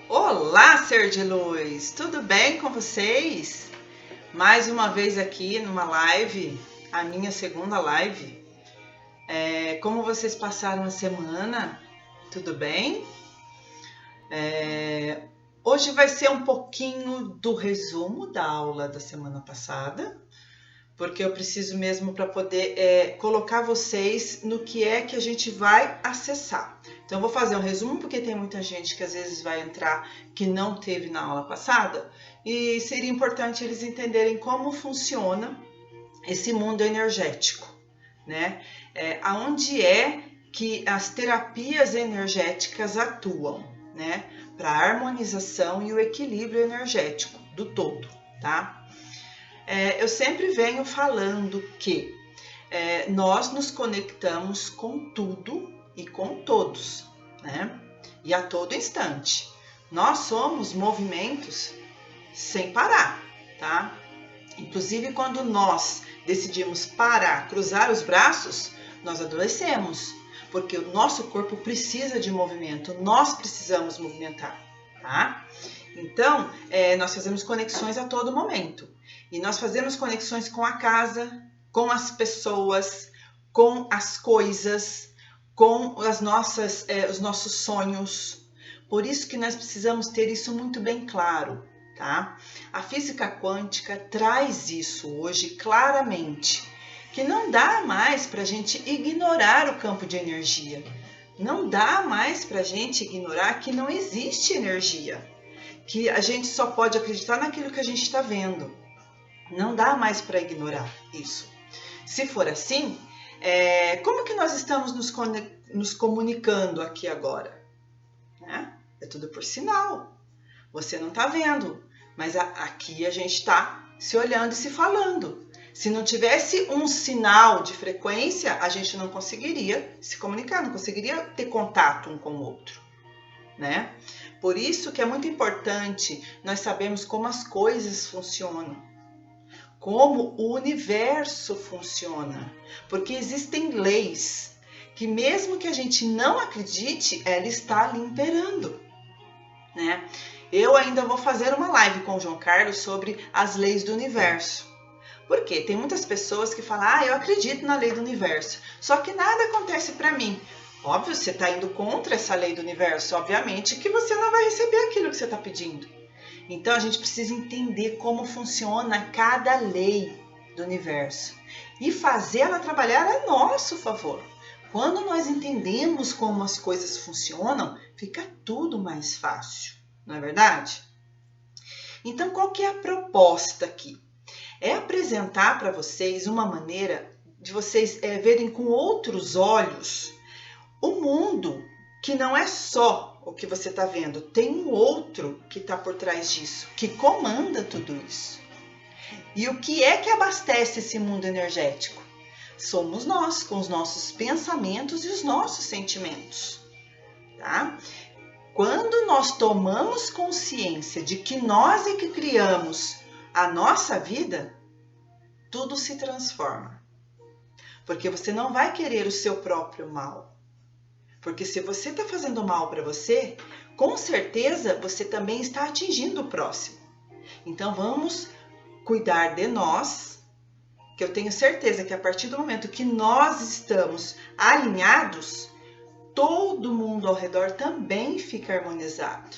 Olá, ser de luz! Tudo bem com vocês? Mais uma vez aqui numa live, a minha segunda live. Como vocês passaram a semana? Tudo bem? Hoje vai ser um pouquinho do resumo da aula da semana passada, porque eu preciso mesmo para poder colocar vocês no que é que a gente vai acessar. Então, eu vou fazer um resumo, porque tem muita gente que às vezes vai entrar que não teve na aula passada, e seria importante eles entenderem como funciona esse mundo energético, né? Aonde é que as terapias energéticas atuam, né? Para a harmonização e o equilíbrio energético do todo, tá? Eu sempre venho falando que nós nos conectamos com tudo e com todos, né? E a todo instante. Nós somos movimentos sem parar, tá? Inclusive, quando nós decidimos parar, cruzar os braços, nós adoecemos, porque o nosso corpo precisa de movimento, nós precisamos movimentar, tá? Então, nós fazemos conexões a todo momento. E nós fazemos conexões com a casa, com as pessoas, com as coisas, com os nossos sonhos. Por isso que nós precisamos ter isso muito bem claro, tá? A física quântica traz isso hoje claramente, que não dá mais para a gente ignorar o campo de energia. Não dá mais para a gente ignorar que não existe energia, que a gente só pode acreditar naquilo que a gente está vendo. Não dá mais para ignorar isso. Se for assim, como que nós estamos nos comunicando aqui agora? É tudo por sinal. Você não está vendo, mas aqui a gente está se olhando e se falando. Se não tivesse um sinal de frequência, a gente não conseguiria se comunicar, não conseguiria ter contato um com o outro, né? Por isso que é muito importante nós sabermos como as coisas funcionam, como o universo funciona, porque existem leis que, mesmo que a gente não acredite, ela está ali imperando, né? Eu ainda vou fazer uma live com o João Carlos sobre as leis do universo. Por quê? Tem muitas pessoas que falam, eu acredito na lei do universo, só que nada acontece para mim. Óbvio, você está indo contra essa lei do universo, obviamente que você não vai receber aquilo que você está pedindo. Então, a gente precisa entender como funciona cada lei do universo e fazer ela trabalhar a nosso favor. Quando nós entendemos como as coisas funcionam, fica tudo mais fácil, não é verdade? Então, qual que é a proposta aqui? É apresentar para vocês uma maneira de vocês verem com outros olhos o mundo, que não é só o que você está vendo, tem um outro que está por trás disso, que comanda tudo isso. E o que é que abastece esse mundo energético? Somos nós, com os nossos pensamentos e os nossos sentimentos, tá? Quando nós tomamos consciência de que nós é que criamos a nossa vida, tudo se transforma. Porque você não vai querer o seu próprio mal. Porque se você está fazendo mal para você, com certeza você também está atingindo o próximo. Então vamos cuidar de nós, que eu tenho certeza que a partir do momento que nós estamos alinhados, todo mundo ao redor também fica harmonizado.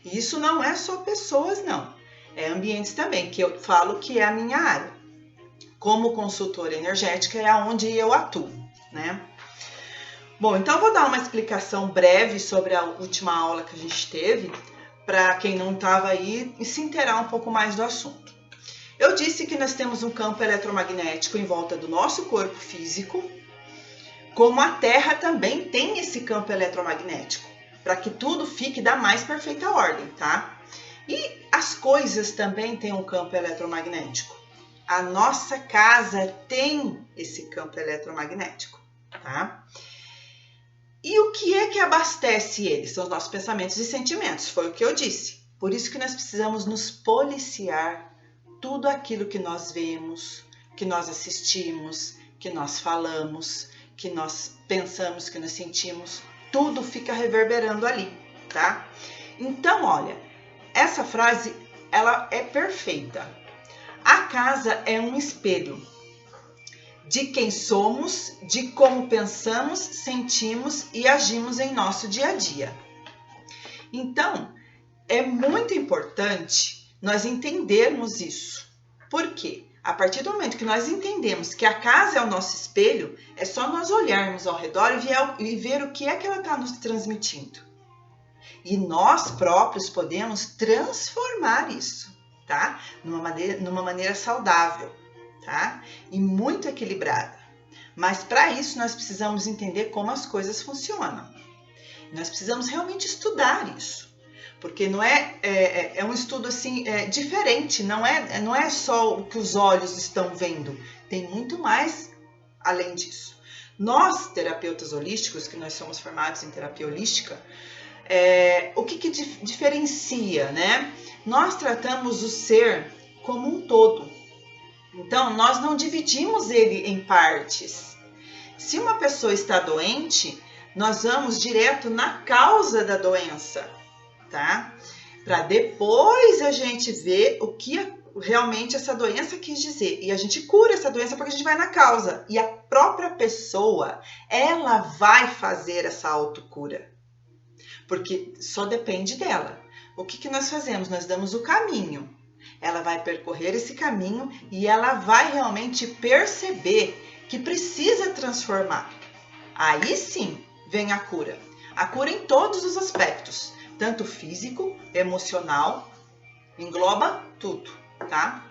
E isso não é só pessoas, não. É ambientes também, que eu falo que é a minha área. Como consultora energética é onde eu atuo, né? Bom, então eu vou dar uma explicação breve sobre a última aula que a gente teve, para quem não estava aí e se inteirar um pouco mais do assunto. Eu disse que nós temos um campo eletromagnético em volta do nosso corpo físico, como a Terra também tem esse campo eletromagnético, para que tudo fique da mais perfeita ordem, tá? E as coisas também têm um campo eletromagnético. A nossa casa tem esse campo eletromagnético, tá? E o que é que abastece ele? São os nossos pensamentos e sentimentos, foi o que eu disse. Por isso que nós precisamos nos policiar tudo aquilo que nós vemos, que nós assistimos, que nós falamos, que nós pensamos, que nós sentimos, tudo fica reverberando ali, tá? Então, olha, essa frase, ela é perfeita. A casa é um espelho de quem somos, de como pensamos, sentimos e agimos em nosso dia a dia. Então, é muito importante nós entendermos isso. Por quê? A partir do momento que nós entendemos que a casa é o nosso espelho, é só nós olharmos ao redor e ver o que é que ela está nos transmitindo. E nós próprios podemos transformar isso, tá? Numa maneira saudável, tá? E muito equilibrada. Mas para isso nós precisamos entender como as coisas funcionam. Nós precisamos realmente estudar isso. Porque não é um estudo assim diferente, não é só o que os olhos estão vendo, tem muito mais além disso. Nós, terapeutas holísticos, que nós somos formados em terapia holística, o que diferencia, né? Nós tratamos o ser como um todo. Então, nós não dividimos ele em partes. Se uma pessoa está doente, nós vamos direto na causa da doença, tá? Para depois a gente ver o que realmente essa doença quis dizer. E a gente cura essa doença porque a gente vai na causa. E a própria pessoa, ela vai fazer essa autocura. Porque só depende dela. O que nós fazemos? Nós damos o caminho. Ela vai percorrer esse caminho e ela vai realmente perceber que precisa transformar. Aí sim vem a cura. A cura em todos os aspectos. Tanto físico, emocional, engloba tudo, tá?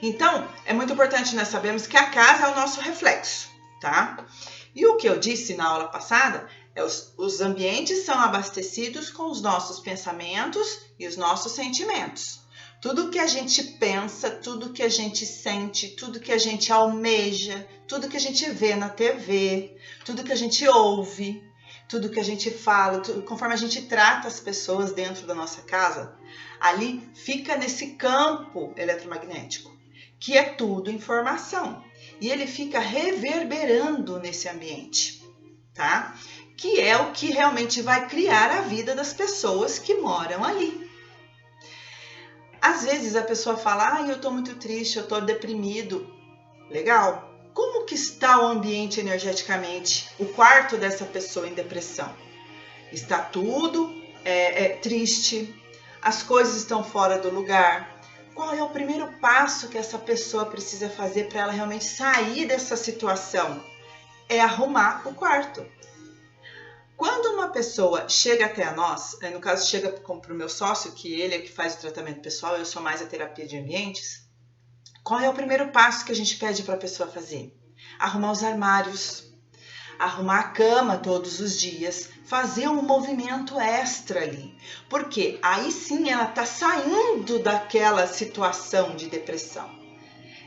Então, é muito importante nós sabermos que a casa é o nosso reflexo, tá? E o que eu disse na aula passada é os ambientes são abastecidos com os nossos pensamentos e os nossos sentimentos. Tudo que a gente pensa, tudo que a gente sente, tudo que a gente almeja, tudo que a gente vê na TV, tudo que a gente ouve, tudo que a gente fala, conforme a gente trata as pessoas dentro da nossa casa, ali fica nesse campo eletromagnético, que é tudo informação. E ele fica reverberando nesse ambiente, tá? Que é o que realmente vai criar a vida das pessoas que moram ali. Às vezes a pessoa fala, eu tô muito triste, eu tô deprimido. Legal. Como que está o ambiente energeticamente, o quarto dessa pessoa em depressão? Está tudo triste, as coisas estão fora do lugar. Qual é o primeiro passo que essa pessoa precisa fazer para ela realmente sair dessa situação? É arrumar o quarto. Quando uma pessoa chega até nós, no caso chega para o meu sócio, que ele é que faz o tratamento pessoal, eu sou mais a terapia de ambientes, qual é o primeiro passo que a gente pede para a pessoa fazer? Arrumar os armários, arrumar a cama todos os dias, fazer um movimento extra ali. Porque aí sim ela está saindo daquela situação de depressão.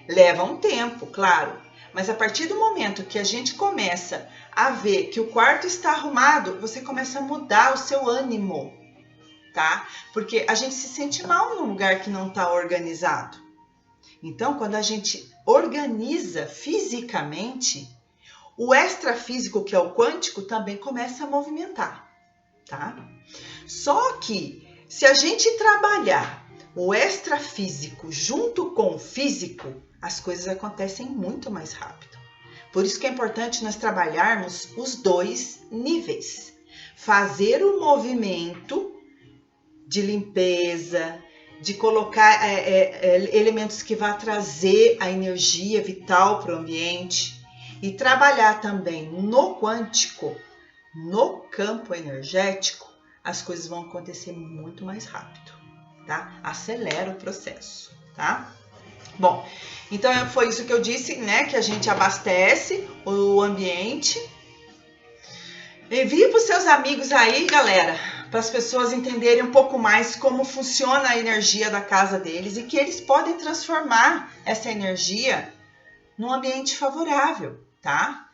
Leva um tempo, claro, mas a partir do momento que a gente começa a ver que o quarto está arrumado, você começa a mudar o seu ânimo, tá? Porque a gente se sente mal num lugar que não está organizado. Então, quando a gente organiza fisicamente, o extrafísico, que é o quântico, também começa a movimentar, tá? Só que, se a gente trabalhar o extrafísico junto com o físico, as coisas acontecem muito mais rápido. Por isso que é importante nós trabalharmos os dois níveis. Fazer o movimento de limpeza, de colocar elementos que vão trazer a energia vital para o ambiente e trabalhar também no quântico, no campo energético, as coisas vão acontecer muito mais rápido, tá? Acelera o processo, tá? Bom, então foi isso que eu disse, né? Que a gente abastece o ambiente. Envie para os seus amigos aí, galera, para as pessoas entenderem um pouco mais como funciona a energia da casa deles e que eles podem transformar essa energia num ambiente favorável, tá?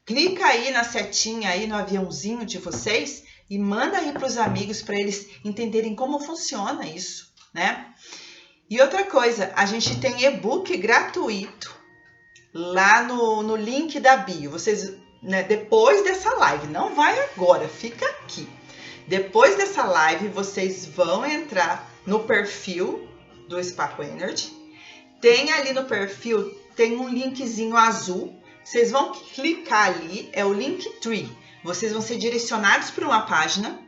Clica aí na setinha, aí no aviãozinho de vocês e manda aí para os amigos para eles entenderem como funciona isso, né? E outra coisa, a gente tem e-book gratuito lá no link da bio. Vocês, né, depois dessa live, não vai agora, fica aqui. Depois dessa live, vocês vão entrar no perfil do Spaco Energy. Tem ali no perfil, tem um linkzinho azul. Vocês vão clicar ali, é o Linktree. Vocês vão ser direcionados para uma página.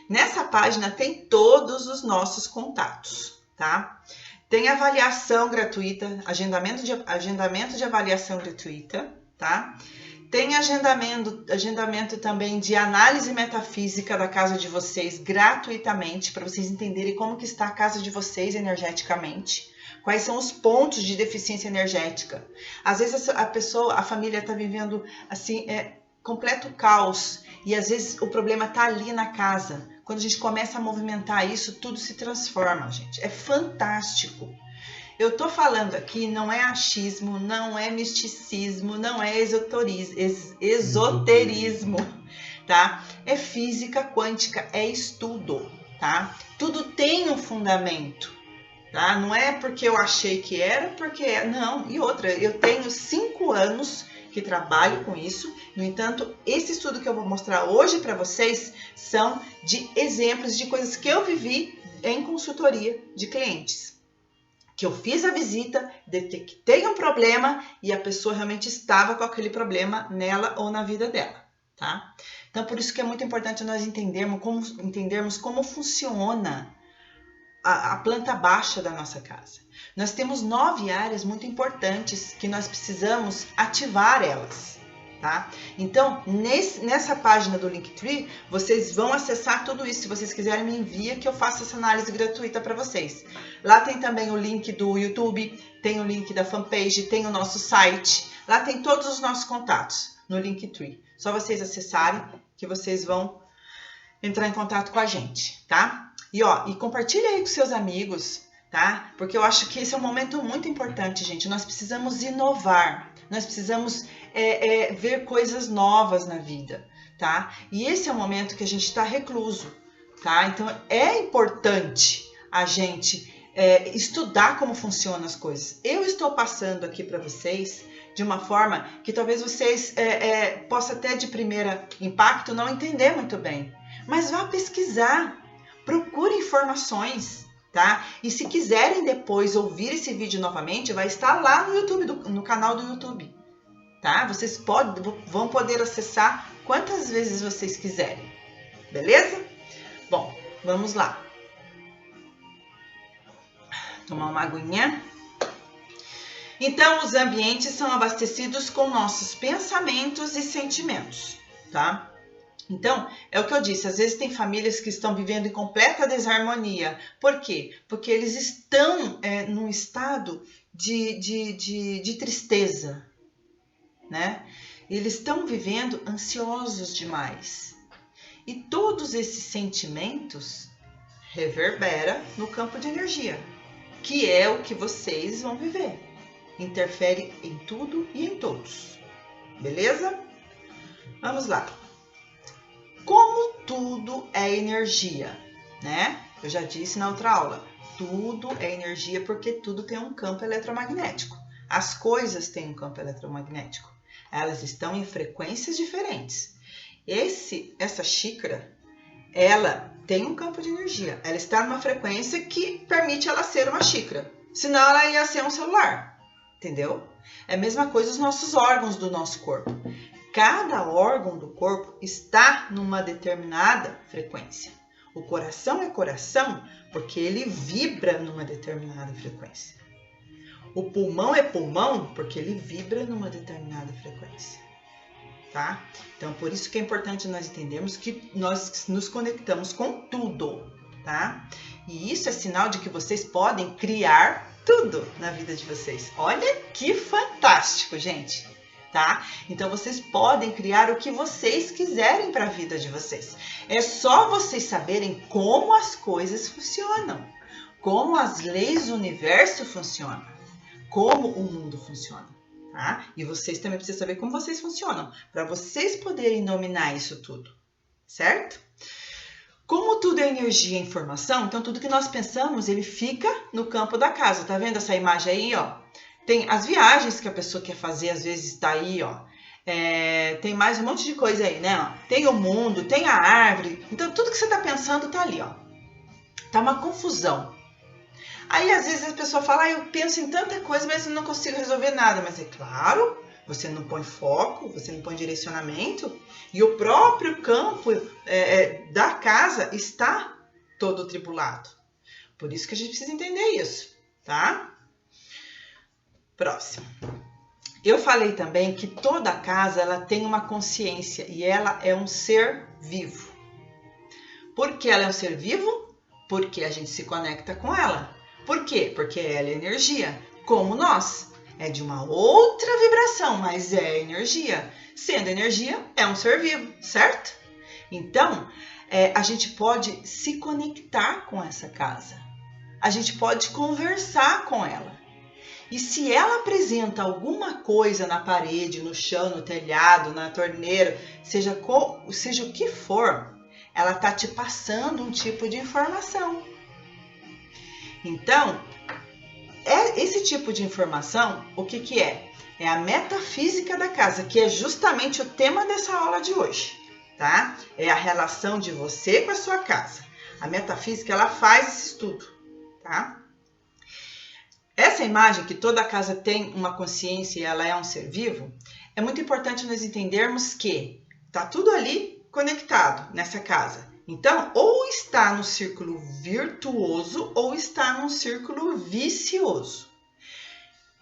Nessa página tem todos os nossos contatos, tá? Tem avaliação gratuita, agendamento de avaliação gratuita, tá? Tem agendamento também de análise metafísica da casa de vocês gratuitamente, para vocês entenderem como que está a casa de vocês energeticamente. Quais são os pontos de deficiência energética. Às vezes a família está vivendo assim, completo caos. E às vezes o problema está ali na casa. Quando a gente começa a movimentar isso, tudo se transforma, gente. É fantástico. Eu tô falando aqui, não é achismo, não é misticismo, não é esoterismo, tá? É física quântica, é estudo, tá? Tudo tem um fundamento, tá? Não é porque eu achei que era, porque é. Não, e outra, eu tenho 5 anos que trabalho com isso. No entanto, esse estudo que eu vou mostrar hoje para vocês são de exemplos de coisas que eu vivi em consultoria de clientes. Que eu fiz a visita, detectei um problema e a pessoa realmente estava com aquele problema nela ou na vida dela, tá? Então, por isso que é muito importante nós entendermos como funciona a planta baixa da nossa casa. Nós temos 9 áreas muito importantes que nós precisamos ativar elas, tá? Então, nessa página do Linktree, vocês vão acessar tudo isso. Se vocês quiserem, me envia que eu faço essa análise gratuita para vocês. Lá tem também o link do YouTube, tem o link da fanpage, tem o nosso site. Lá tem todos os nossos contatos no Linktree. Só vocês acessarem que vocês vão entrar em contato com a gente, tá? E compartilha aí com seus amigos, tá? Porque eu acho que esse é um momento muito importante, gente. Nós precisamos inovar, nós precisamos ver coisas novas na vida, tá? E esse é o momento que a gente está recluso, tá? Então é importante a gente estudar como funcionam as coisas. Eu estou passando aqui para vocês de uma forma que talvez vocês possam até de primeiro impacto não entender muito bem. Mas vá pesquisar, procure informações, tá? E se quiserem depois ouvir esse vídeo novamente, vai estar lá no YouTube, no canal do YouTube, tá? Vocês vão poder acessar quantas vezes vocês quiserem, beleza? Bom, vamos lá. Tomar uma aguinha. Então, os ambientes são abastecidos com nossos pensamentos e sentimentos, tá? Então, é o que eu disse, às vezes tem famílias que estão vivendo em completa desarmonia. Por quê? Porque eles estão num estado de tristeza, né? Eles estão vivendo ansiosos demais. E todos esses sentimentos reverberam no campo de energia, que é o que vocês vão viver. Interfere em tudo e em todos. Beleza? Vamos lá. Como tudo é energia, né? Eu já disse na outra aula, tudo é energia porque tudo tem um campo eletromagnético. As coisas têm um campo eletromagnético. Elas estão em frequências diferentes. Essa xícara, ela tem um campo de energia. Ela está numa frequência que permite ela ser uma xícara. Senão ela ia ser um celular, entendeu? É a mesma coisa os nossos órgãos do nosso corpo. Cada órgão do corpo está numa determinada frequência. O coração é coração porque ele vibra numa determinada frequência. O pulmão é pulmão porque ele vibra numa determinada frequência. Tá? Então, por isso que é importante nós entendermos que nós nos conectamos com tudo. Tá? E isso é sinal de que vocês podem criar tudo na vida de vocês. Olha que fantástico, gente! Tá? Então, vocês podem criar o que vocês quiserem para a vida de vocês. É só vocês saberem como as coisas funcionam, como as leis do universo funcionam, como o mundo funciona. Tá? E vocês também precisam saber como vocês funcionam, para vocês poderem dominar isso tudo, certo? Como tudo é energia e informação, então tudo que nós pensamos, ele fica no campo da casa. Tá vendo essa imagem aí, ó? Tem as viagens que a pessoa quer fazer, às vezes está aí, ó. tem mais um monte de coisa aí, né? Tem o mundo, tem a árvore. Então, tudo que você está pensando tá ali, ó. Tá uma confusão. Aí, às vezes, a pessoa fala, eu penso em tanta coisa, mas eu não consigo resolver nada. Mas é claro, você não põe foco, você não põe direcionamento. E o próprio campo da casa está todo tribulado. Por isso que a gente precisa entender isso, tá? Próximo. Eu falei também que toda casa ela tem uma consciência e ela é um ser vivo. Por que ela é um ser vivo? Porque a gente se conecta com ela. Por quê? Porque ela é energia, como nós. É de uma outra vibração, mas é energia. Sendo energia, é um ser vivo, certo? Então, a gente pode se conectar com essa casa. A gente pode conversar com ela. E se ela apresenta alguma coisa na parede, no chão, no telhado, na torneira, seja o que for, ela está te passando um tipo de informação. Então, esse tipo de informação, o que é? É a metafísica da casa, que é justamente o tema dessa aula de hoje, tá? É a relação de você com a sua casa. A metafísica, ela faz esse estudo, tá? Essa imagem que toda casa tem uma consciência e ela é um ser vivo, é muito importante nós entendermos que tá tudo ali conectado nessa casa. Então, ou está no círculo virtuoso ou está no círculo vicioso.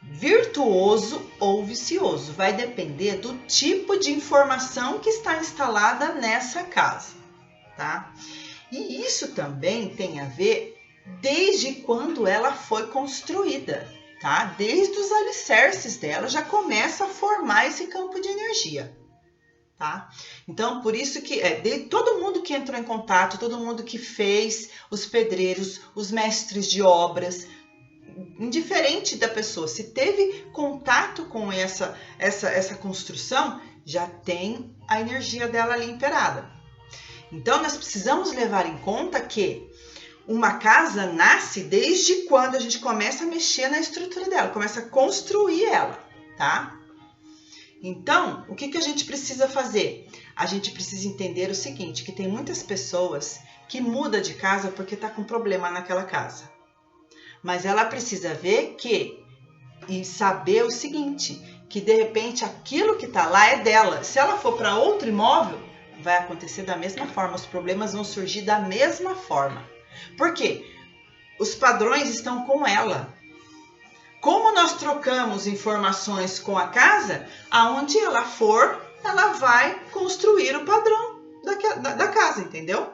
Virtuoso ou vicioso vai depender do tipo de informação que está instalada nessa casa, tá? E isso também tem a ver desde quando ela foi construída, tá? Desde os alicerces dela já começa a formar esse campo de energia, tá? Então, por isso que todo mundo que entrou em contato, todo mundo que fez, os pedreiros, os mestres de obras, indiferente da pessoa, se teve contato com essa construção, já tem a energia dela ali imperada. Então, nós precisamos levar em conta que uma casa nasce desde quando a gente começa a mexer na estrutura dela, começa a construir ela, tá? Então, o que a gente precisa fazer? A gente precisa entender o seguinte, que tem muitas pessoas que mudam de casa porque tá com problema naquela casa. Mas ela precisa ver e saber o seguinte, que de repente aquilo que tá lá é dela. Se ela for para outro imóvel, vai acontecer da mesma forma, os problemas vão surgir da mesma forma. Por quê? Os padrões estão com ela. Como nós trocamos informações com a casa, aonde ela for, ela vai construir o padrão da casa, entendeu?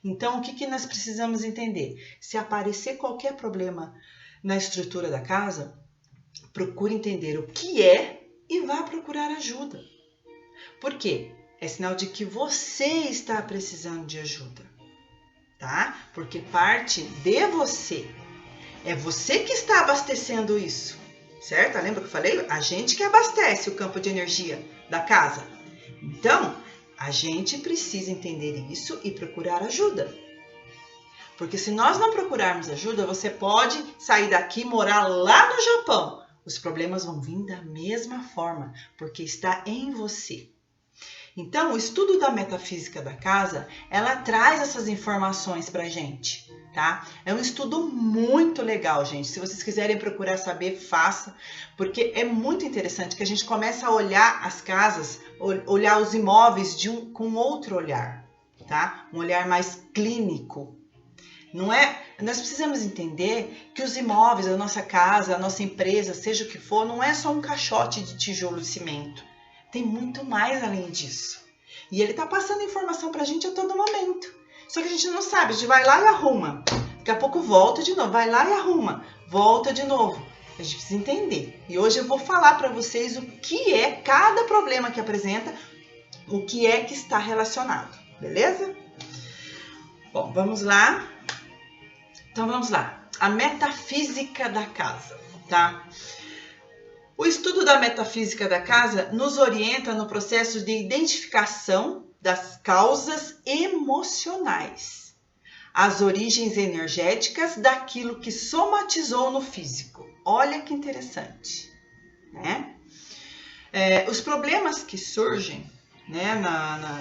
Então, o que nós precisamos entender? Se aparecer qualquer problema na estrutura da casa, procure entender o que é e vá procurar ajuda. Por quê? É sinal de que você está precisando de ajuda. Tá? Porque parte de você. É você que está abastecendo isso, certo? Lembra que eu falei? A gente que abastece o campo de energia da casa. Então, a gente precisa entender isso e procurar ajuda. Porque se nós não procurarmos ajuda, você pode sair daqui e morar lá no Japão. Os problemas vão vir da mesma forma, porque está em você. Então, o estudo da metafísica da casa, ela traz essas informações pra gente, tá? É um estudo muito legal, gente. Se vocês quiserem procurar saber, faça, porque é muito interessante que a gente começa a olhar as casas, olhar os imóveis com outro olhar, tá? Um olhar mais clínico. Não é? Nós precisamos entender que os imóveis, a nossa casa, a nossa empresa, seja o que for, não é só um caixote de tijolo e cimento. Tem muito mais além disso. E ele está passando informação para a gente a todo momento. Só que a gente não sabe, a gente vai lá e arruma. Daqui a pouco volta de novo, vai lá e arruma. Volta de novo. A gente precisa entender. E hoje eu vou falar para vocês o que é cada problema que apresenta, o que é que está relacionado. Beleza? Bom, vamos lá. Então vamos lá. A metafísica da casa, tá? O estudo da metafísica da casa nos orienta no processo de identificação das causas emocionais, as origens energéticas daquilo que somatizou no físico. Olha que interessante, né? Os problemas que surgem, né,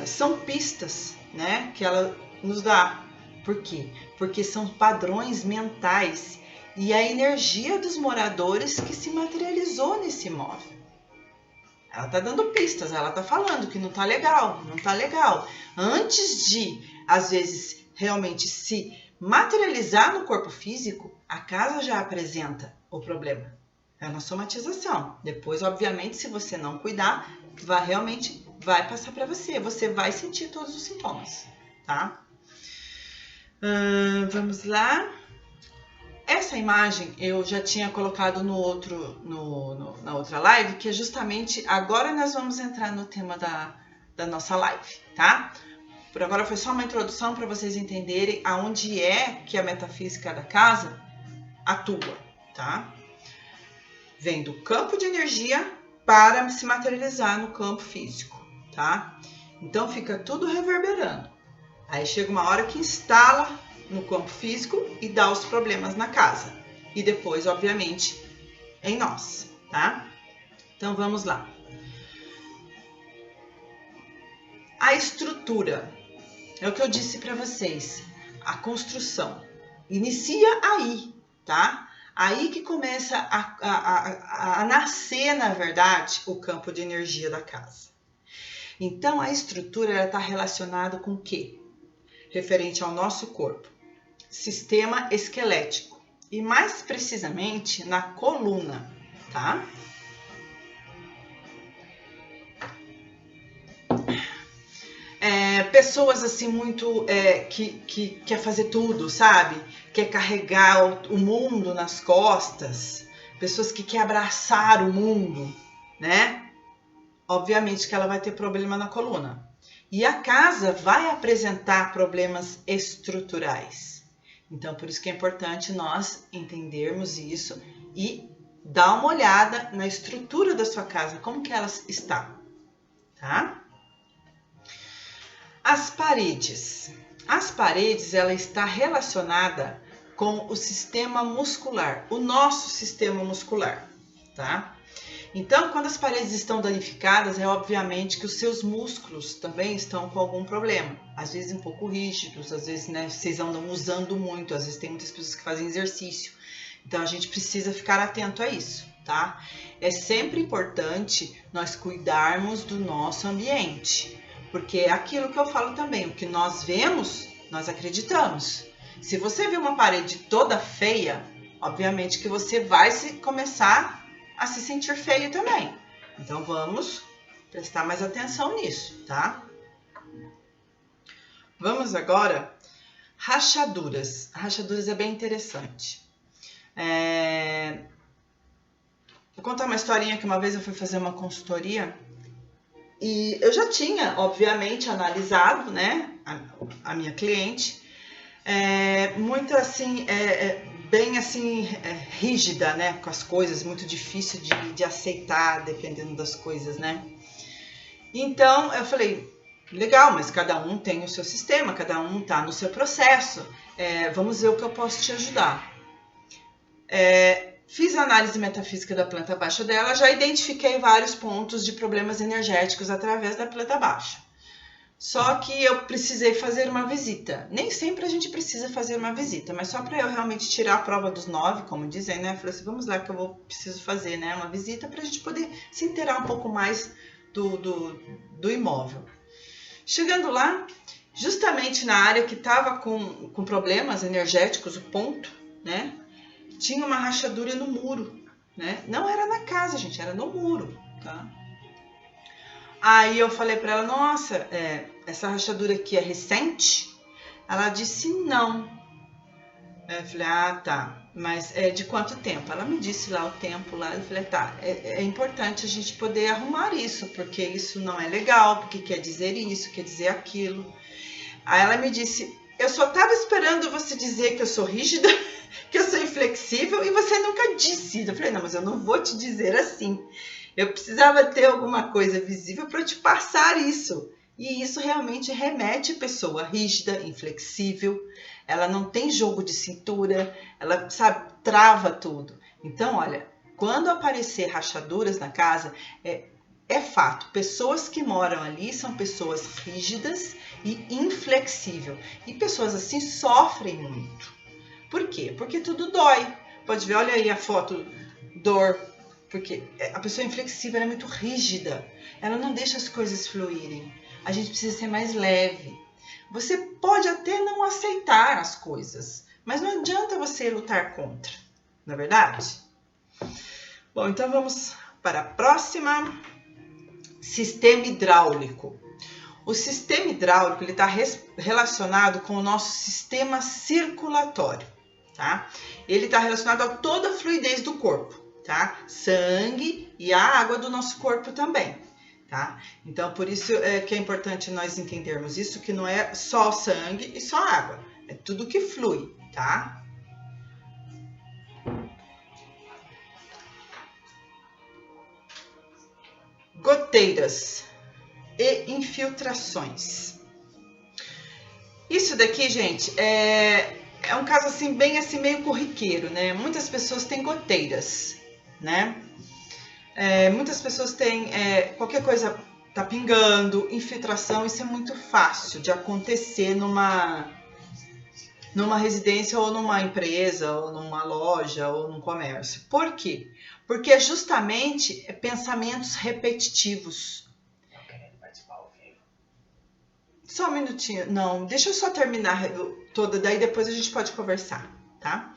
são pistas, né, que ela nos dá. Por quê? Porque são padrões mentais e a energia dos moradores que se materializou nesse imóvel. Ela está dando pistas, ela está falando que não está legal, não está legal. Antes de, às vezes, realmente se materializar no corpo físico, a casa já apresenta o problema. É uma somatização. Depois, obviamente, se você não cuidar, realmente vai passar para você. Você vai sentir todos os sintomas, tá? Vamos lá. Essa imagem eu já tinha colocado na outra live, que é justamente, agora nós vamos entrar no tema da nossa live, tá? Por agora foi só uma introdução para vocês entenderem aonde é que a metafísica da casa atua, tá? Vem do campo de energia para se materializar no campo físico, tá? Então fica tudo reverberando. Aí chega uma hora que instala no campo físico e dá os problemas na casa. E depois, obviamente, em nós, tá? Então vamos lá. A estrutura. É o que eu disse para vocês. A construção. Inicia aí, tá? Aí que começa a nascer, na verdade, o campo de energia da casa. Então, a estrutura está relacionada com o quê? Referente ao nosso corpo. Sistema esquelético. E mais precisamente na coluna, tá? Pessoas assim muito que quer fazer tudo, sabe? Quer carregar o mundo nas costas. Pessoas que querem abraçar o mundo, né? Obviamente que ela vai ter problema na coluna. E a casa vai apresentar problemas estruturais. Então, por isso que é importante nós entendermos isso e dar uma olhada na estrutura da sua casa, como que ela está, tá? As paredes. As paredes, ela está relacionada com o sistema muscular, o nosso sistema muscular, tá? Então, quando as paredes estão danificadas, é obviamente que os seus músculos também estão com algum problema. Às vezes um pouco rígidos, às vezes, né, vocês andam usando muito, às vezes tem muitas pessoas que fazem exercício. Então, a gente precisa ficar atento a isso, tá? É sempre importante nós cuidarmos do nosso ambiente. Porque é aquilo que eu falo também, o que nós vemos, nós acreditamos. Se você vê uma parede toda feia, obviamente que você vai começar a se sentir feio também. Então vamos prestar mais atenção nisso, tá? Vamos agora, rachaduras. Rachaduras é bem interessante. Vou contar uma historinha que uma vez eu fui fazer uma consultoria e eu já tinha, obviamente, analisado, né, a minha cliente, muito assim, bem assim, rígida, né, com as coisas, muito difícil de aceitar, dependendo das coisas, né. Então, eu falei, legal, mas cada um tem o seu sistema, cada um tá no seu processo, vamos ver o que eu posso te ajudar. Fiz a análise metafísica da planta baixa dela, já identifiquei vários pontos de problemas energéticos através da planta baixa. Só que eu precisei fazer uma visita. Nem sempre a gente precisa fazer uma visita, mas só para eu realmente tirar a prova dos 9, como dizem, né? Eu falei assim, vamos lá que eu preciso fazer, né, uma visita para a gente poder se inteirar um pouco mais do imóvel. Chegando lá, justamente na área que estava com problemas energéticos, o ponto, né? Tinha uma rachadura no muro, né? Não era na casa, gente, era no muro, tá? Aí eu falei para ela, nossa, essa rachadura aqui é recente? Ela disse, não. Eu falei, ah, tá, mas é de quanto tempo? Ela me disse lá o tempo lá, eu falei, tá, é importante a gente poder arrumar isso, porque isso não é legal, porque quer dizer isso, quer dizer aquilo. Aí ela me disse, eu só estava esperando você dizer que eu sou rígida, que eu sou inflexível, e você nunca disse. Eu falei, não, mas eu não vou te dizer assim. Eu precisava ter alguma coisa visível para te passar isso. E isso realmente remete a pessoa rígida, inflexível. Ela não tem jogo de cintura, ela, sabe, trava tudo. Então, olha, quando aparecer rachaduras na casa, é fato, pessoas que moram ali são pessoas rígidas e inflexíveis. E pessoas assim sofrem muito. Por quê? Porque tudo dói. Pode ver, olha aí a foto, dor. Porque a pessoa inflexível é muito rígida. Ela não deixa as coisas fluírem. A gente precisa ser mais leve. Você pode até não aceitar as coisas, mas não adianta você lutar contra, não é verdade? Bom, então vamos para a próxima. Sistema hidráulico. O sistema hidráulico está relacionado com o nosso sistema circulatório, tá? Ele está relacionado a toda a fluidez do corpo, tá? Sangue e a água do nosso corpo também, tá? Então, por isso que é importante nós entendermos isso, que não é só sangue e só água, é tudo que flui, tá? Goteiras e infiltrações. Isso daqui, gente, é um caso assim bem assim meio corriqueiro, né? Muitas pessoas têm goteiras, né? Muitas pessoas têm qualquer coisa tá pingando, infiltração. Isso é muito fácil de acontecer numa residência ou numa empresa ou numa loja ou num comércio. Por quê? Porque é justamente pensamentos repetitivos. Só um minutinho. Não, deixa eu só terminar toda, daí depois a gente pode conversar, tá?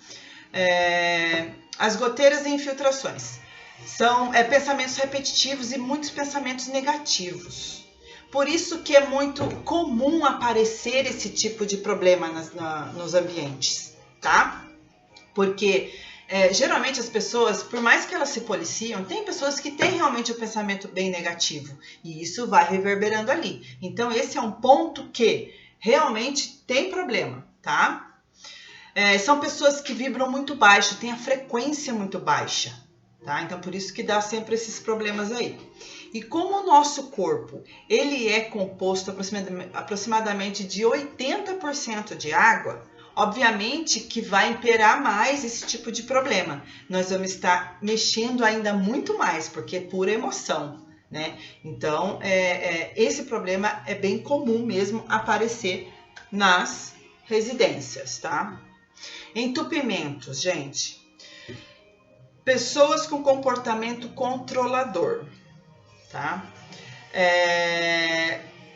As goteiras e infiltrações são pensamentos repetitivos e muitos pensamentos negativos. Por isso que é muito comum aparecer esse tipo de problema nos ambientes, tá? Porque geralmente as pessoas, por mais que elas se policiam, tem pessoas que têm realmente o pensamento bem negativo. E isso vai reverberando ali. Então esse é um ponto que realmente tem problema, tá? São pessoas que vibram muito baixo, têm a frequência muito baixa, tá? Então por isso que dá sempre esses problemas aí. E como o nosso corpo, ele é composto aproximadamente de 80% de água, obviamente que vai imperar mais esse tipo de problema. Nós vamos estar mexendo ainda muito mais, porque é pura emoção, né? Então, esse problema é bem comum mesmo aparecer nas residências, tá? Entupimentos, gente. Pessoas com comportamento controlador, tá?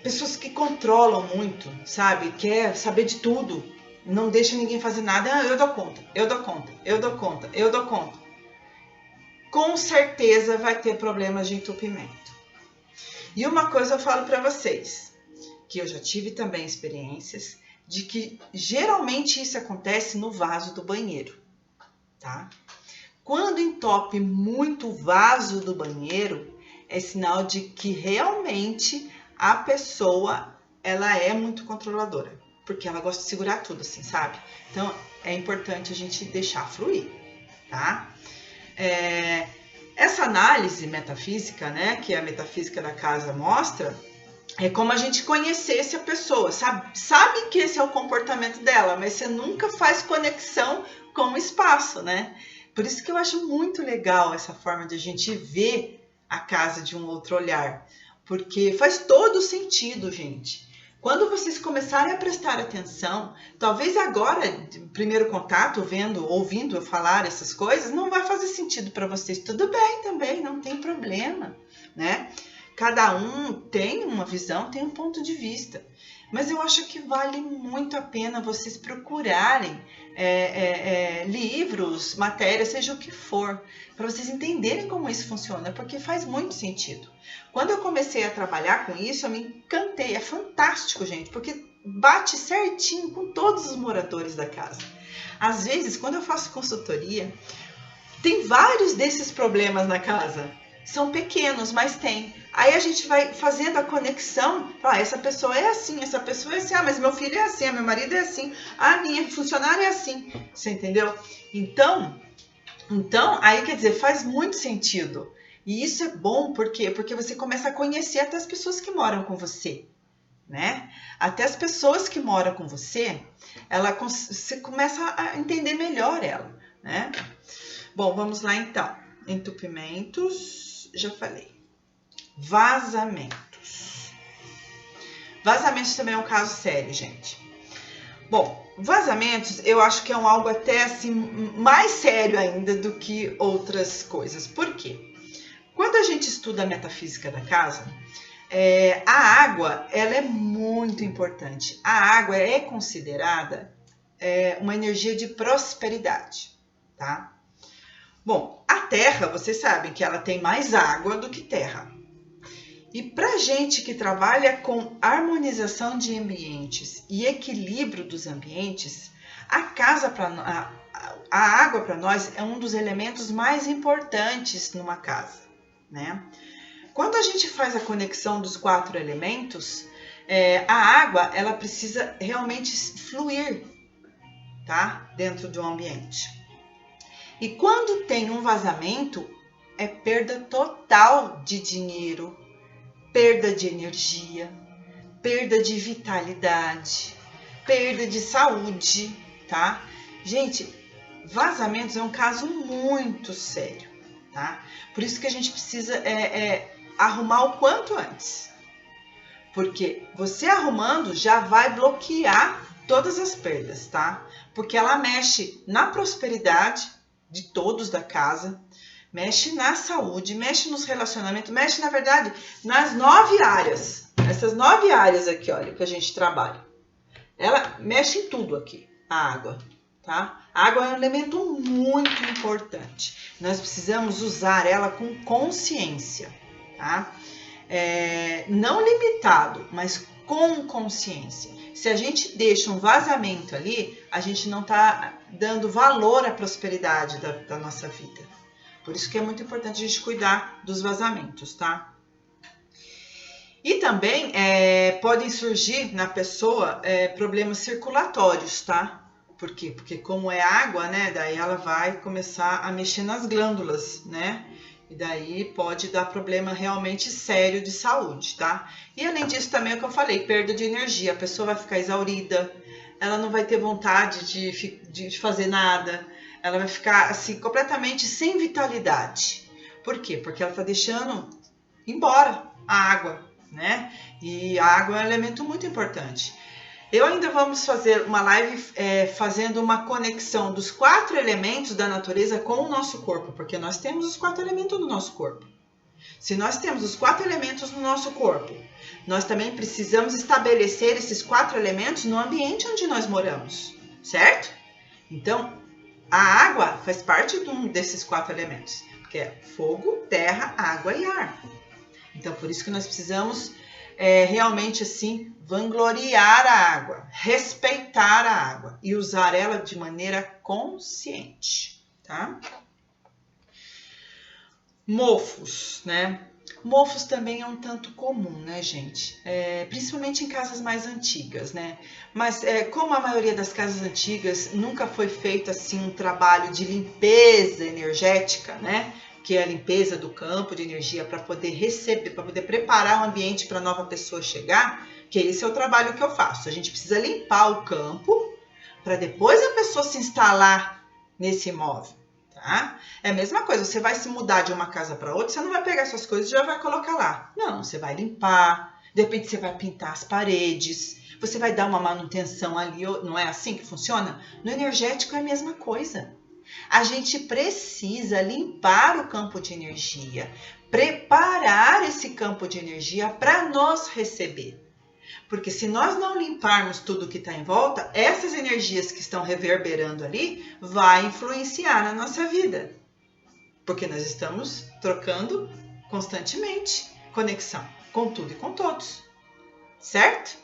Pessoas que controlam muito, sabe? Quer saber de tudo, não deixa ninguém fazer nada. Eu dou conta, eu dou conta, eu dou conta, eu dou conta. Com certeza vai ter problemas de entupimento. E uma coisa eu falo para vocês, que eu já tive também experiências de que geralmente isso acontece no vaso do banheiro, tá? Quando entope muito o vaso do banheiro, é sinal de que realmente a pessoa, ela é muito controladora, porque ela gosta de segurar tudo, assim, sabe? Então, é importante a gente deixar fluir, tá? Essa análise metafísica, né, que a metafísica da casa mostra, é como a gente conhecesse a pessoa, sabe que esse é o comportamento dela, mas você nunca faz conexão com o espaço, né? Por isso que eu acho muito legal essa forma de a gente ver a casa de um outro olhar, porque faz todo sentido, gente. Quando vocês começarem a prestar atenção, talvez agora, primeiro contato, ouvindo eu falar essas coisas, não vai fazer sentido para vocês. Tudo bem também, não tem problema, né? Cada um tem uma visão, tem um ponto de vista. Mas eu acho que vale muito a pena vocês procurarem livros, matérias, seja o que for, para vocês entenderem como isso funciona, porque faz muito sentido. Quando eu comecei a trabalhar com isso, eu me encantei. É fantástico, gente, porque bate certinho com todos os moradores da casa. Às vezes, quando eu faço consultoria, tem vários desses problemas na casa. São pequenos, mas tem. Aí a gente vai fazendo a conexão. Essa pessoa é assim, essa pessoa é assim. Mas meu filho é assim, meu marido é assim. A minha funcionária é assim. Você entendeu? Então, aí quer dizer, faz muito sentido. E isso é bom, por quê? Porque você começa a conhecer até as pessoas que moram com você, né? Até as pessoas que moram com você, você começa a entender melhor ela, né? Bom, vamos lá então. Entupimentos, já falei. Vazamentos. Vazamentos também é um caso sério, gente. Bom, vazamentos eu acho que é algo até assim mais sério ainda do que outras coisas. Por quê? Quando a gente estuda a metafísica da casa, a água ela é muito importante. A água é considerada uma energia de prosperidade, tá? Bom, a terra, vocês sabem que ela tem mais água do que terra. E para gente que trabalha com harmonização de ambientes e equilíbrio dos ambientes, a água para nós é um dos elementos mais importantes numa casa, né? Quando a gente faz a conexão dos 4 elementos, a água ela precisa realmente fluir, tá? Dentro do ambiente. E quando tem um vazamento, é perda total de dinheiro, perda de energia, perda de vitalidade, perda de saúde, tá? Gente, vazamentos é um caso muito sério, tá? Por isso que a gente precisa arrumar o quanto antes. Porque você arrumando já vai bloquear todas as perdas, tá? Porque ela mexe na prosperidade de todos da casa, mexe na saúde, mexe nos relacionamentos, mexe, na verdade, nas 9 áreas. Essas 9 áreas aqui, olha, que a gente trabalha. Ela mexe em tudo aqui, a água, tá? A água é um elemento muito importante. Nós precisamos usar ela com consciência, tá? Não limitado, mas com consciência. Se a gente deixa um vazamento ali, a gente não está dando valor à prosperidade da nossa vida. Por isso que é muito importante a gente cuidar dos vazamentos, tá? E também podem surgir na pessoa problemas circulatórios, tá? Por quê? Porque como é água, né? Daí ela vai começar a mexer nas glândulas, né? E daí pode dar problema realmente sério de saúde, tá? E além disso também é o que eu falei, perda de energia. A pessoa vai ficar exaurida, ela não vai ter vontade de fazer nada, ela vai ficar assim completamente sem vitalidade. Por quê? Porque ela está deixando embora a água, né? E a água é um elemento muito importante. Eu ainda vamos fazer uma live fazendo uma conexão dos 4 elementos da natureza com o nosso corpo, porque nós temos os 4 elementos no nosso corpo. Se nós temos os 4 elementos no nosso corpo, nós também precisamos estabelecer esses 4 elementos no ambiente onde nós moramos, certo? Então, a água faz parte desses 4 elementos, que é fogo, terra, água e ar. Então, por isso que nós precisamos realmente assim vangloriar a água, respeitar a água e usar ela de maneira consciente, tá? Mofos, né? Mofos também é um tanto comum, né, gente? Principalmente em casas mais antigas, né? Mas como a maioria das casas antigas nunca foi feito assim um trabalho de limpeza energética, né? Que é a limpeza do campo de energia para poder receber, para poder preparar o ambiente para a nova pessoa chegar, que esse é o trabalho que eu faço. A gente precisa limpar o campo para depois a pessoa se instalar nesse imóvel, tá? É a mesma coisa, você vai se mudar de uma casa para outra, você não vai pegar suas coisas e já vai colocar lá. Não, você vai limpar, de repente você vai pintar as paredes, você vai dar uma manutenção ali, não é assim que funciona? No energético é a mesma coisa. A gente precisa limpar o campo de energia, preparar esse campo de energia para nos receber. Porque se nós não limparmos tudo que está em volta, essas energias que estão reverberando ali vai influenciar na nossa vida. Porque nós estamos trocando constantemente conexão com tudo e com todos. Certo?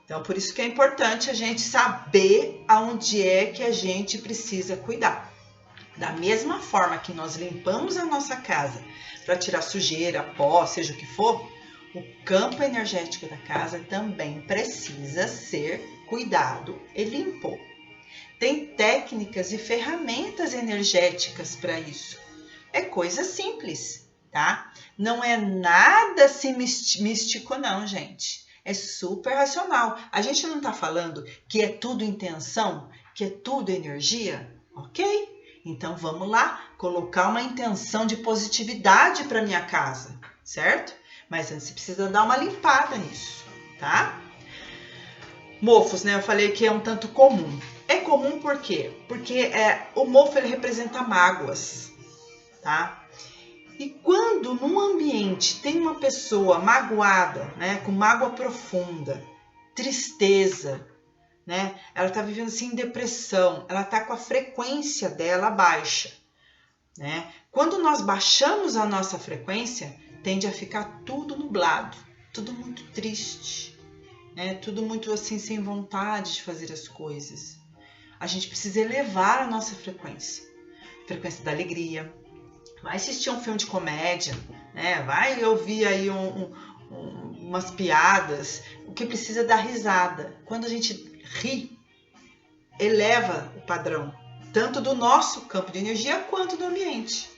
Então, por isso que é importante a gente saber aonde é que a gente precisa cuidar. Da mesma forma que nós limpamos a nossa casa para tirar sujeira, pó, seja o que for, o campo energético da casa também precisa ser cuidado e limpo. Tem técnicas e ferramentas energéticas para isso. É coisa simples, tá? Não é nada assim místico não, gente. É super racional. A gente não está falando que é tudo intenção, que é tudo energia, ok? Então, vamos lá, colocar uma intenção de positividade para minha casa, certo? Mas antes você precisa dar uma limpada nisso, tá? Mofos, né? Eu falei que é um tanto comum. É comum por quê? Porque o mofo ele representa mágoas, tá? E quando num ambiente tem uma pessoa magoada, né, com mágoa profunda, tristeza, né, ela está vivendo assim depressão, ela está com a frequência dela baixa, né? Quando nós baixamos a nossa frequência, tende a ficar tudo nublado, tudo muito triste, né? Tudo muito assim sem vontade de fazer as coisas. A gente precisa elevar a nossa frequência da alegria. Vai assistir um filme de comédia, né? Vai ouvir aí umas piadas. O que precisa é dar risada. Quando a gente ri, eleva o padrão, tanto do nosso campo de energia quanto do ambiente,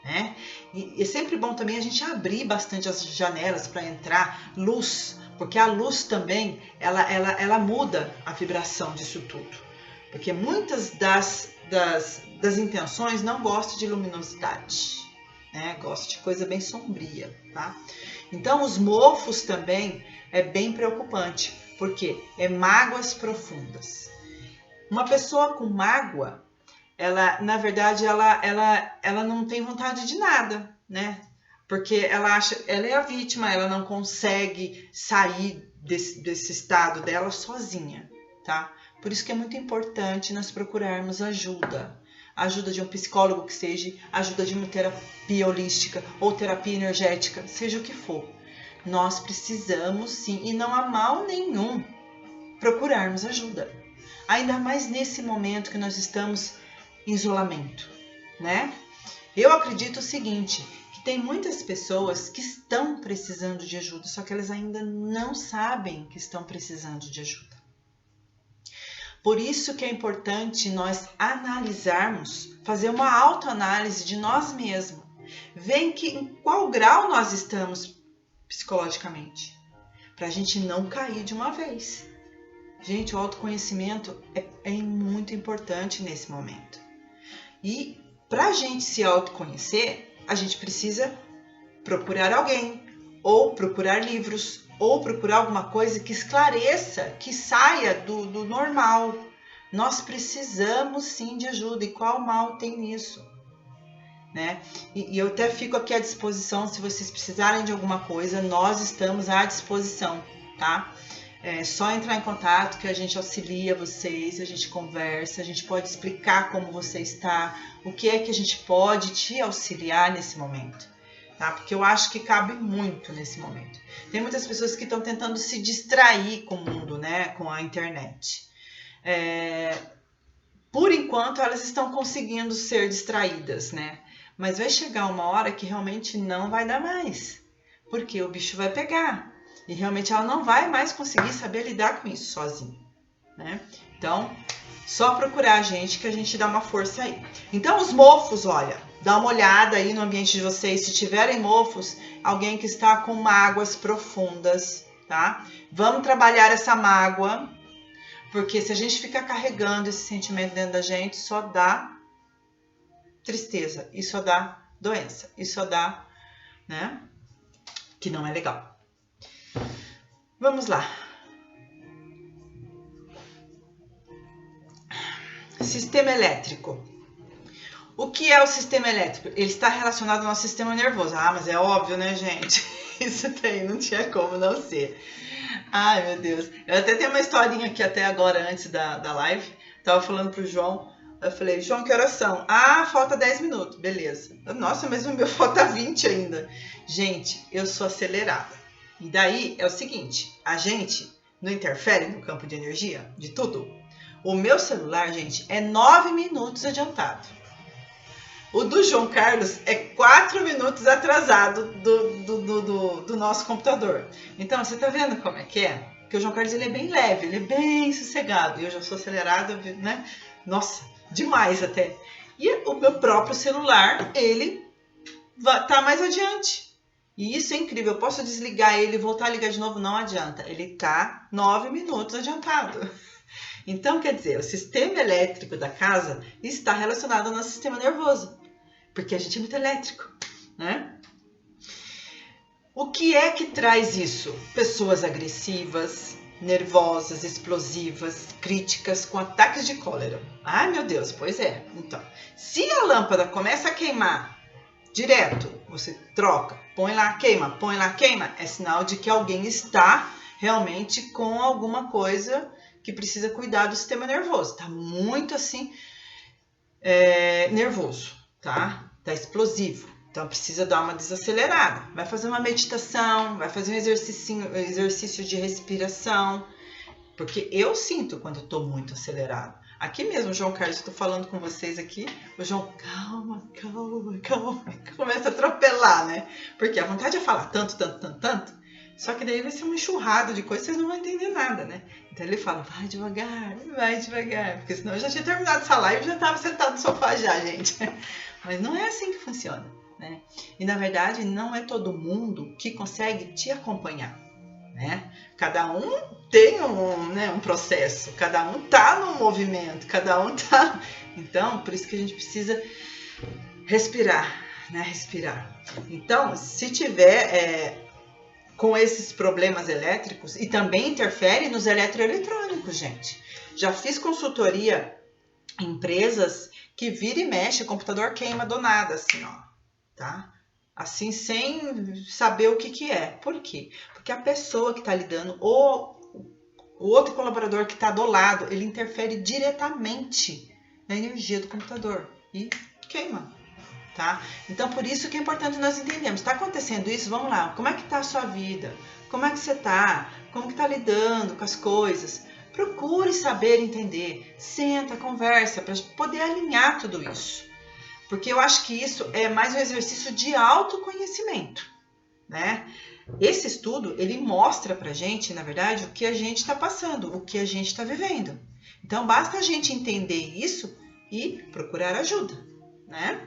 né? E é sempre bom também a gente abrir bastante as janelas para entrar luz, porque a luz também ela muda a vibração disso tudo. Porque muitas das intenções não gostam de luminosidade, né? Gostam de coisa bem sombria, tá? Então os mofos também é bem preocupante, porque é mágoas profundas. Uma pessoa com mágoa, ela, na verdade, ela não tem vontade de nada, né? Porque ela é a vítima, ela não consegue sair desse estado dela sozinha, tá? Por isso que é muito importante nós procurarmos ajuda. Ajuda de um psicólogo que seja, ajuda de uma terapia holística ou terapia energética, seja o que for. Nós precisamos sim, e não há mal nenhum, procurarmos ajuda. Ainda mais nesse momento que nós estamos em isolamento, né? Eu acredito o seguinte, que tem muitas pessoas que estão precisando de ajuda, só que elas ainda não sabem que estão precisando de ajuda. Por isso que é importante nós analisarmos, fazer uma autoanálise de nós mesmos, ver em qual grau nós estamos psicologicamente, para a gente não cair de uma vez. Gente, o autoconhecimento é muito importante nesse momento. E para a gente se autoconhecer, a gente precisa procurar alguém, ou procurar livros, ou procurar alguma coisa que esclareça, que saia do normal. Nós precisamos sim de ajuda, e qual mal tem nisso? Né? E eu até fico aqui à disposição, se vocês precisarem de alguma coisa, nós estamos à disposição, tá? É só entrar em contato que a gente auxilia vocês, a gente conversa, a gente pode explicar como você está, o que é que a gente pode te auxiliar nesse momento, tá? Porque eu acho que cabe muito nesse momento. Tem muitas pessoas que estão tentando se distrair com o mundo, né? Com a internet. Por enquanto, elas estão conseguindo ser distraídas, né? Mas vai chegar uma hora que realmente não vai dar mais, porque o bicho vai pegar. E realmente ela não vai mais conseguir saber lidar com isso sozinha, né? Então, só procurar a gente que a gente dá uma força aí. Então, os mofos, olha, dá uma olhada aí no ambiente de vocês. Se tiverem mofos, alguém que está com mágoas profundas, tá? Vamos trabalhar essa mágoa, porque se a gente ficar carregando esse sentimento dentro da gente, só dá tristeza, e só dá doença, e só dá, né? Que não é legal. Vamos lá. Sistema elétrico. O que é o sistema elétrico? Ele está relacionado ao nosso sistema nervoso. Ah, mas é óbvio, né, gente? Isso daí não tinha como não ser. Ai, meu Deus. Eu até tenho uma historinha aqui até agora, antes da live. Tava falando pro João. Eu falei, João, que horas são? Ah, falta 10 minutos. Beleza. Nossa, mas o meu falta 20 ainda. Gente, eu sou acelerada. E daí é o seguinte, a gente não interfere no campo de energia de tudo. O meu celular, gente, é 9 minutos adiantado. O do João Carlos é 4 minutos atrasado do nosso computador. Então, você tá vendo como é que é? Porque o João Carlos ele é bem leve, ele é bem sossegado. Eu já sou acelerada, né? Nossa, demais até. E o meu próprio celular, ele tá mais adiante. E isso é incrível, eu posso desligar ele e voltar a ligar de novo, não adianta. Ele está 9 minutos adiantado. Então, quer dizer, o sistema elétrico da casa está relacionado ao nosso sistema nervoso. Porque a gente é muito elétrico, né? O que é que traz isso? Pessoas agressivas, nervosas, explosivas, críticas, com ataques de cólera. Ai, meu Deus, pois é. Então, se a lâmpada começa a queimar direto, você troca, põe lá, queima, é sinal de que alguém está realmente com alguma coisa que precisa cuidar do sistema nervoso. Tá muito assim, nervoso, tá? Tá explosivo. Então precisa dar uma desacelerada. Vai fazer uma meditação, vai fazer um exercício de respiração. Porque eu sinto quando eu tô muito acelerado. Aqui mesmo, João Carlos, eu tô falando com vocês aqui. O João, calma. Começa a atropelar, né? Porque a vontade é falar tanto. Só que daí vai ser uma enxurrada de coisas, vocês não vão entender nada, né? Então ele fala, vai devagar. Porque senão eu já tinha terminado essa live e já tava sentado no sofá já, gente. Mas não é assim que funciona, né? E na verdade, não é todo mundo que consegue te acompanhar, né? Cada um tem um processo, cada um tá no movimento, cada um tá... Então, por isso que a gente precisa respirar, né? Respirar. Então, se tiver com esses problemas elétricos, e também interfere nos eletroeletrônicos, gente. Já fiz consultoria em empresas que vira e mexe, o computador queima do nada, assim, ó, tá? Assim, sem saber o que é. Por quê? Porque a pessoa que está lidando, ou o outro colaborador que está do lado, ele interfere diretamente na energia do computador e queima, tá? Então, por isso que é importante nós entendermos. Está acontecendo isso? Vamos lá. Como é que está a sua vida? Como é que você está? Como que está lidando com as coisas? Procure saber entender. Senta, conversa, para poder alinhar tudo isso. Porque eu acho que isso é mais um exercício de autoconhecimento, né? Esse estudo, ele mostra pra gente, na verdade, o que a gente está passando, o que a gente está vivendo. Então, basta a gente entender isso e procurar ajuda, né?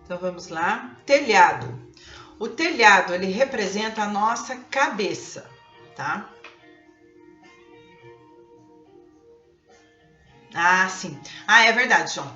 Então, vamos lá. Telhado. O telhado, ele representa a nossa cabeça, tá? Ah, sim. Ah, é verdade, João.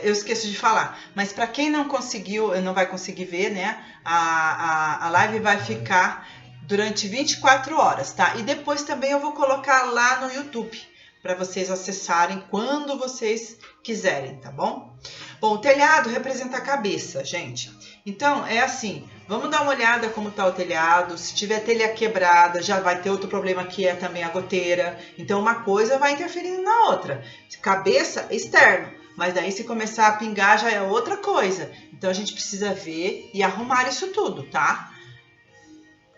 Eu esqueço de falar, mas para quem não conseguiu, não vai conseguir ver, né? A live vai ficar durante 24 horas, tá? E depois também eu vou colocar lá no YouTube para vocês acessarem quando vocês quiserem, tá bom? Bom, o telhado representa a cabeça, gente. Então, é assim, vamos dar uma olhada como tá o telhado. Se tiver telha quebrada, já vai ter outro problema que é também a goteira. Então, uma coisa vai interferindo na outra. Cabeça, externo. Mas daí se começar a pingar já é outra coisa. Então a gente precisa ver e arrumar isso tudo, tá?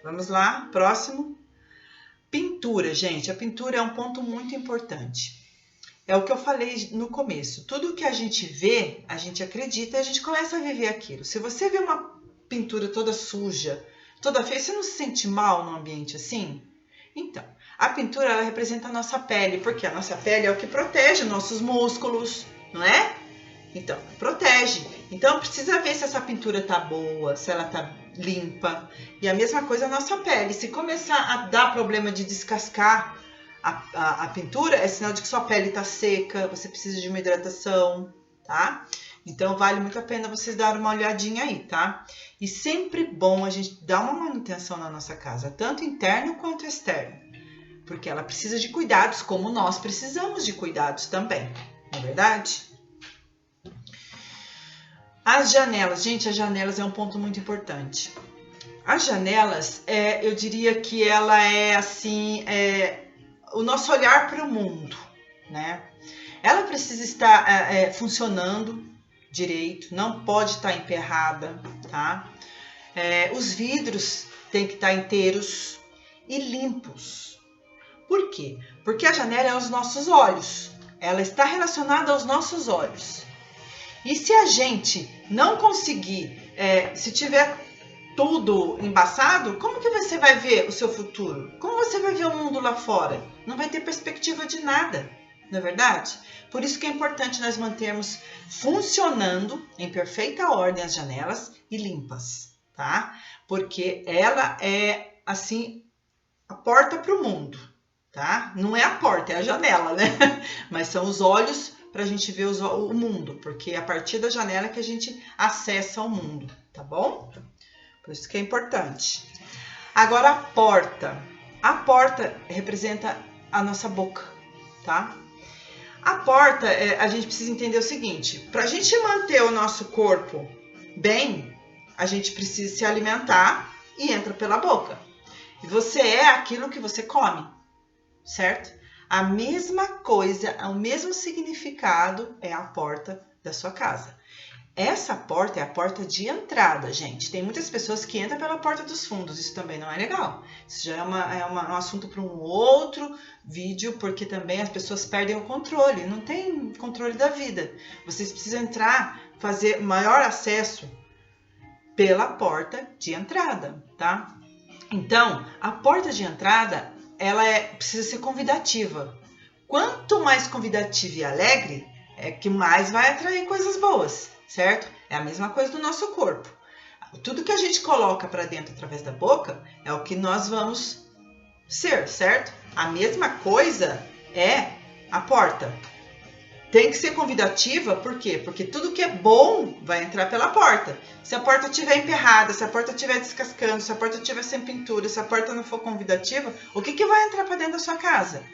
Vamos lá, próximo. Pintura, gente. A pintura é um ponto muito importante. É o que eu falei no começo. Tudo que a gente vê, a gente acredita e a gente começa a viver aquilo. Se você vê uma pintura toda suja, toda feia, você não se sente mal num ambiente assim? Então, a pintura ela representa a nossa pele, porque a nossa pele é o que protege nossos músculos, não é? Então, protege. Então, precisa ver se essa pintura tá boa, se ela tá limpa. E a mesma coisa a nossa pele. Se começar a dar problema de descascar a pintura, é sinal de que sua pele tá seca, você precisa de uma hidratação, tá? Então, vale muito a pena vocês darem uma olhadinha aí, tá? E sempre bom a gente dar uma manutenção na nossa casa, tanto interno quanto externo. Porque ela precisa de cuidados, como nós precisamos de cuidados também. Não é verdade? As janelas. Gente, as janelas é um ponto muito importante. As janelas, eu diria que ela é assim, o nosso olhar para o mundo, né? Ela precisa estar funcionando direito, não pode estar emperrada, tá? Os vidros têm que estar inteiros e limpos. Por quê? Porque a janela é os nossos olhos. Ela está relacionada aos nossos olhos. E se a gente não conseguir, se tiver tudo embaçado, como que você vai ver o seu futuro? Como você vai ver o mundo lá fora? Não vai ter perspectiva de nada, não é verdade? Por isso que é importante nós mantermos funcionando em perfeita ordem as janelas e limpas, tá? Porque ela é, assim, a porta para o mundo, tá? Não é a porta, é a janela, né? Mas são os olhos para a gente ver o mundo, porque é a partir da janela que a gente acessa o mundo, tá bom? Por isso que é importante. Agora a porta. A porta representa a nossa boca, tá? A porta, a gente precisa entender o seguinte. Para a gente manter o nosso corpo bem, a gente precisa se alimentar e entra pela boca. E você é aquilo que você come, certo? A mesma coisa, o mesmo significado é a porta da sua casa. Essa porta é a porta de entrada, gente. Tem muitas pessoas que entram pela porta dos fundos. Isso também não é legal. Isso já é um assunto para um outro vídeo, porque também as pessoas perdem o controle. Não tem controle da vida. Vocês precisam entrar, fazer maior acesso pela porta de entrada, tá? Então, a porta de entrada, ela precisa ser convidativa. Quanto mais convidativa e alegre, é que mais vai atrair coisas boas. Certo? É a mesma coisa do nosso corpo. Tudo que a gente coloca para dentro através da boca é o que nós vamos ser, certo? A mesma coisa é a porta. Tem que ser convidativa, por quê? Porque tudo que é bom vai entrar pela porta. Se a porta estiver emperrada, se a porta estiver descascando, se a porta estiver sem pintura, se a porta não for convidativa, o que vai entrar para dentro da sua casa?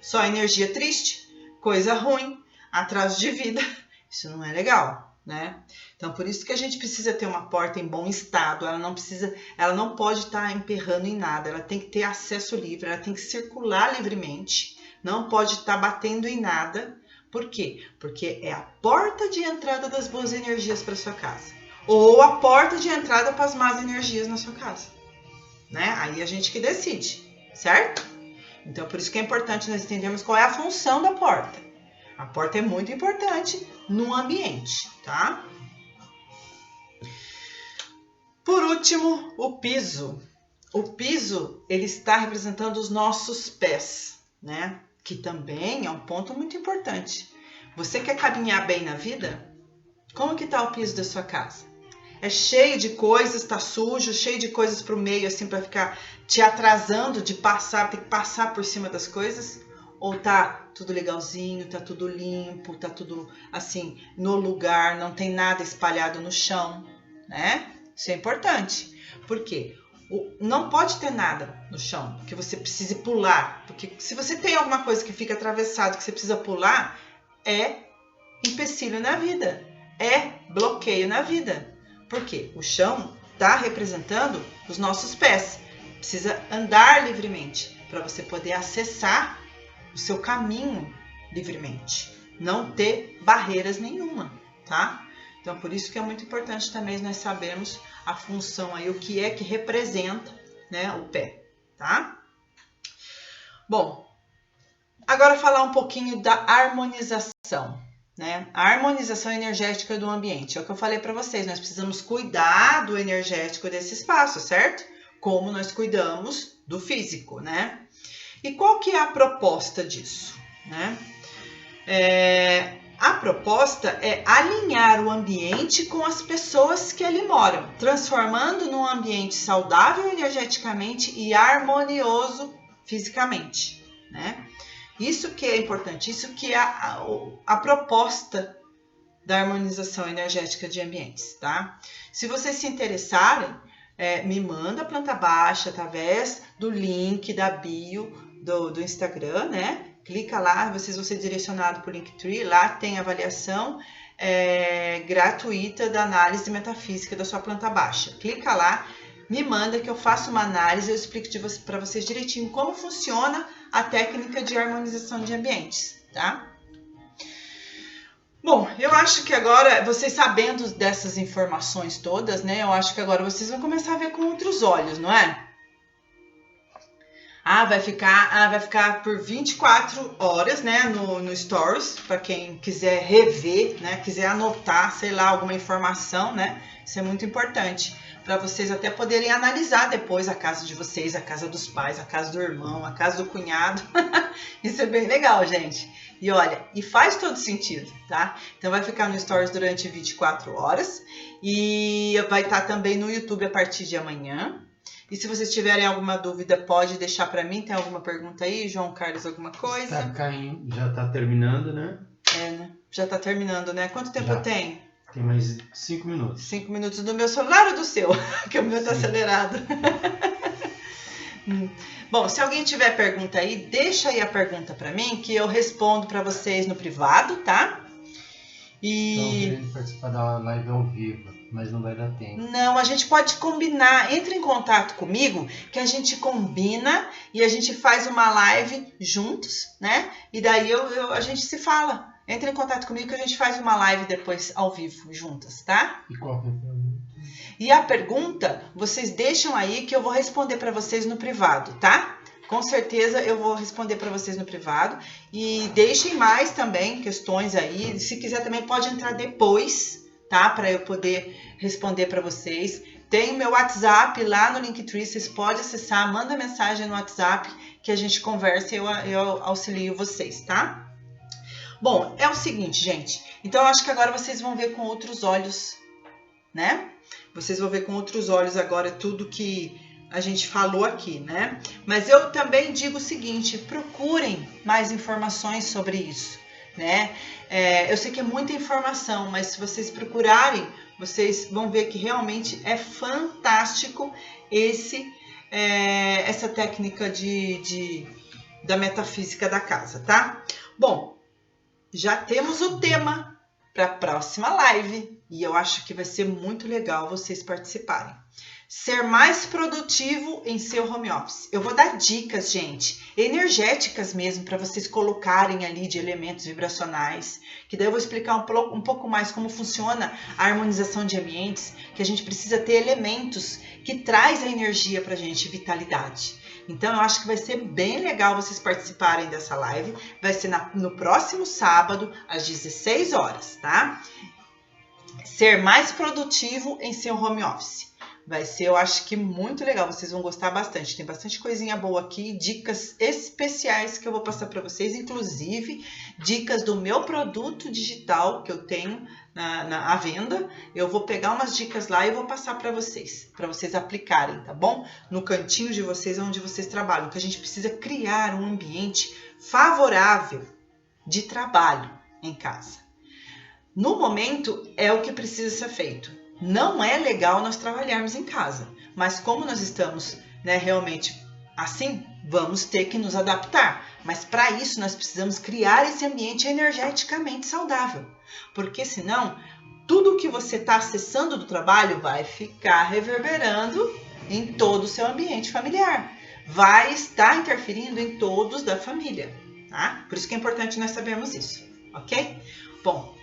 Só energia triste, coisa ruim, atraso de vida. Isso não é legal. Né? Então, por isso que a gente precisa ter uma porta em bom estado. Ela não pode estar emperrando em nada. Ela tem que ter acesso livre, ela tem que circular livremente. Não pode estar batendo em nada. Por quê? Porque é a porta de entrada das boas energias para sua casa, ou a porta de entrada para as más energias na sua casa, né? Aí a gente que decide, certo? Então, por isso que é importante nós entendermos qual é a função da porta. A porta é muito importante no ambiente, tá? Por último, o piso. O piso, ele está representando os nossos pés, né? Que também é um ponto muito importante. Você quer caminhar bem na vida? Como que tá o piso da sua casa? É cheio de coisas, tá sujo, cheio de coisas pro meio, assim, para ficar te atrasando de passar, ter que passar por cima das coisas? Ou tá tudo legalzinho, tá tudo limpo, tá tudo assim, no lugar, não tem nada espalhado no chão, né? Isso é importante. Por quê? Não pode ter nada no chão, que você precise pular. Porque se você tem alguma coisa que fica atravessado, que você precisa pular, é empecilho na vida, é bloqueio na vida. Por quê? O chão está representando os nossos pés. Precisa andar livremente para você poder acessar o seu caminho livremente, não ter barreiras nenhuma, tá? Então, por isso que é muito importante também nós sabermos a função aí, o que é que representa, né, o pé, tá? Bom, agora falar um pouquinho da harmonização, né? A harmonização energética do ambiente. É o que eu falei para vocês, nós precisamos cuidar do energético desse espaço, certo? Como nós cuidamos do físico, né? E qual que é a proposta disso, né? A proposta é alinhar o ambiente com as pessoas que ali moram, transformando num ambiente saudável energeticamente e harmonioso fisicamente, né? Isso que é importante, isso que é a proposta da harmonização energética de ambientes, tá? Se vocês se interessarem, me manda a planta baixa através do link da bio do Instagram, né? Clica lá, vocês vão ser direcionados para o Linktree, lá tem avaliação gratuita da análise metafísica da sua planta baixa. Clica lá, me manda que eu faço uma análise, eu explico para vocês direitinho como funciona a técnica de harmonização de ambientes, tá? Bom, eu acho que agora, vocês sabendo dessas informações todas, né? Eu acho que agora vocês vão começar a ver com outros olhos, não é? Vai ficar por 24 horas, né, no Stories, para quem quiser rever, né, quiser anotar, sei lá, alguma informação, né? Isso é muito importante, para vocês até poderem analisar depois a casa de vocês, a casa dos pais, a casa do irmão, a casa do cunhado. Isso é bem legal, gente. E olha, e faz todo sentido, tá? Então vai ficar no Stories durante 24 horas e vai estar também no YouTube a partir de amanhã. E se vocês tiverem alguma dúvida, pode deixar para mim. Tem alguma pergunta aí, João Carlos, alguma coisa? Tá caindo, já tá terminando, né? Né? Já tá terminando, né? Quanto tempo Já. tem? Tem mais 5 minutos. 5 minutos do meu celular ou do seu? Que o meu tá acelerado. Bom, se alguém tiver pergunta aí, deixa aí a pergunta para mim que eu respondo para vocês no privado, tá? Estão querendo participar da live ao vivo, mas não vai dar tempo. Não, a gente pode combinar. Entre em contato comigo que a gente combina e a gente faz uma live juntos, né? E daí a gente se fala. Entre em contato comigo que a gente faz uma live depois ao vivo juntas, tá? E qual que é a pergunta? E a pergunta, vocês deixam aí que eu vou responder para vocês no privado, tá? Com certeza eu vou responder para vocês no privado. E deixem mais também questões aí. Se quiser também pode entrar depois, tá? Para eu poder responder para vocês. Tem o meu WhatsApp lá no Linktree, vocês podem acessar, manda mensagem no WhatsApp que a gente conversa e eu auxilio vocês, tá? Bom, é o seguinte, gente. Então, eu acho que agora vocês vão ver com outros olhos, né? Vocês vão ver com outros olhos agora tudo que a gente falou aqui, né? Mas eu também digo o seguinte, procurem mais informações sobre isso, né? Eu sei que é muita informação, mas se vocês procurarem, vocês vão ver que realmente é fantástico essa técnica da metafísica da casa, tá? Bom, já temos o tema para a próxima live e eu acho que vai ser muito legal vocês participarem. Ser mais produtivo em seu home office. Eu vou dar dicas, gente, energéticas mesmo, para vocês colocarem ali de elementos vibracionais, que daí eu vou explicar um pouco mais como funciona a harmonização de ambientes, que a gente precisa ter elementos que traz a energia para a gente, vitalidade. Então, eu acho que vai ser bem legal vocês participarem dessa live. Vai ser no próximo sábado, às 16 horas, tá? Ser mais produtivo em seu home office. Vai ser, eu acho que muito legal, vocês vão gostar bastante. Tem bastante coisinha boa aqui, dicas especiais que eu vou passar para vocês, inclusive dicas do meu produto digital que eu tenho à venda. Eu vou pegar umas dicas lá e vou passar para vocês aplicarem, tá bom? No cantinho de vocês, onde vocês trabalham, que a gente precisa criar um ambiente favorável de trabalho em casa. No momento, é o que precisa ser feito. Não é legal nós trabalharmos em casa, mas como nós estamos, né, realmente assim, vamos ter que nos adaptar. Mas para isso nós precisamos criar esse ambiente energeticamente saudável, porque senão tudo que você está acessando do trabalho vai ficar reverberando em todo o seu ambiente familiar, vai estar interferindo em todos da família, tá? Por isso que é importante nós sabermos isso, ok? Bom,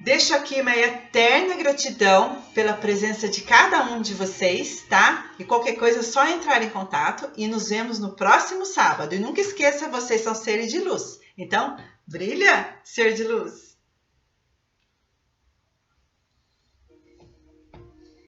deixo aqui minha eterna gratidão pela presença de cada um de vocês, tá? E qualquer coisa é só entrar em contato e nos vemos no próximo sábado. E nunca esqueça, vocês são seres de luz. Então, brilha, ser de luz!